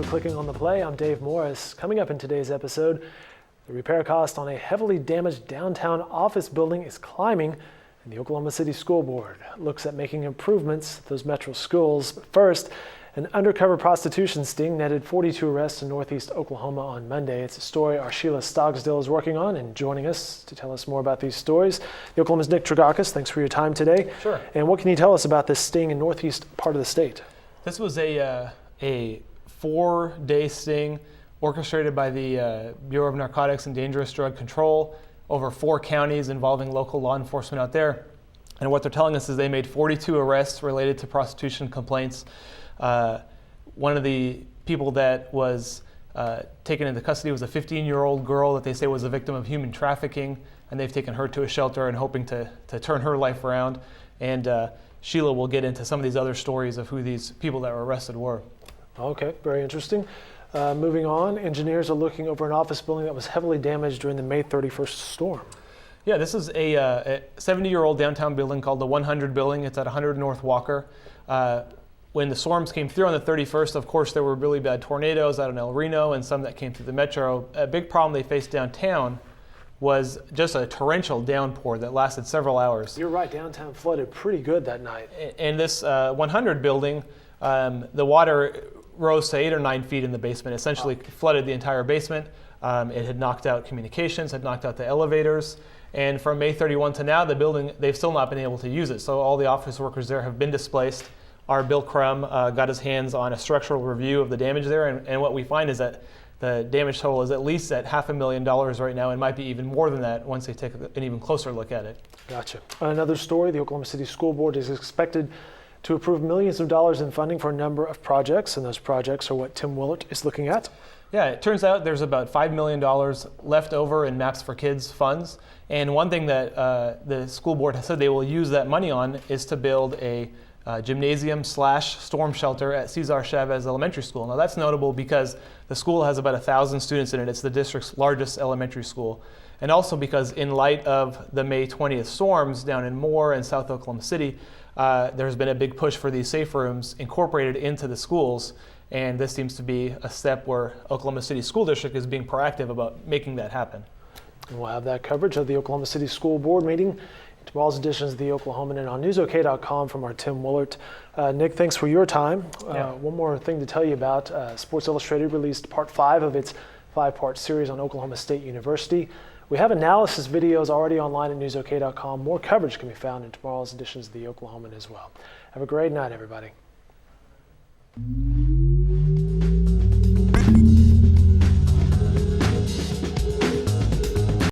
for clicking on the play. I'm Dave Morris. Coming up in today's episode, the repair cost on a heavily damaged downtown office building is climbing, and the Oklahoma City School Board looks at making improvements at those metro schools. But first, an undercover prostitution sting netted 42 arrests in northeast Oklahoma on Monday. It's a story our Sheila Stogsdill is working on, and joining us to tell us more about these stories, the Oklahoman's Nick Tragakis. Thanks for your time today. Sure. And what can you tell us about this sting in northeast part of the state? This was a 4-day sting orchestrated by the Bureau of Narcotics and Dangerous Drug Control over 4 counties involving local law enforcement out there. And what they're telling us is they made 42 arrests related to prostitution complaints. One of the people that was taken into custody was a 15-year-old girl that they say was a victim of human trafficking, and they've taken her to a shelter and hoping to turn her life around. And Sheila will get into some of these other stories of who these people that were arrested were. Okay, very interesting. Moving on, engineers are looking over an office building that was heavily damaged during the May 31st storm. Yeah, this is a 70-year-old downtown building called the 100 Building. It's at 100 North Walker. When the storms came through on the 31st, of course, there were really bad tornadoes out in El Reno and some that came through the metro. A big problem they faced downtown was just a torrential downpour that lasted several hours. You're right, downtown flooded pretty good that night. And this 100 building, the water rose to 8 or 9 feet in the basement, essentially flooded the entire basement. It had knocked out communications, had knocked out the elevators. And from May 31 to now, the building, they've still not been able to use it. So all the office workers there have been displaced. Our Bill Crum got his hands on a structural review of the damage there. And what we find is that the damage total is at least at $500,000 right now, and might be even more than that once they take an even closer look at it. Gotcha. Another story, the Oklahoma City School Board is expected to approve millions of dollars in funding for a number of projects, and those projects are what Tim Willert is looking at. Yeah, it turns out there's about $5 million left over in Maps for Kids funds. And one thing that the school board has said they will use that money on is to build a gymnasium/storm shelter at Cesar Chavez Elementary School. Now that's notable because the school has about 1,000 students in it. It's the district's largest elementary school. And also because in light of the May 20th storms down in Moore and South Oklahoma City, there's been a big push for these safe rooms incorporated into the schools. And this seems to be a step where Oklahoma City School District is being proactive about making that happen. And we'll have that coverage of the Oklahoma City School Board meeting. Tomorrow's editions of the Oklahoman and on newsok.com from our Tim Willert. Nick, thanks for your time. One more thing to tell you about. Sports Illustrated released part 5 of its 5-part series on Oklahoma State University. We have analysis videos already online at newsok.com. More coverage can be found in tomorrow's editions of the Oklahoman as well. Have a great night, everybody.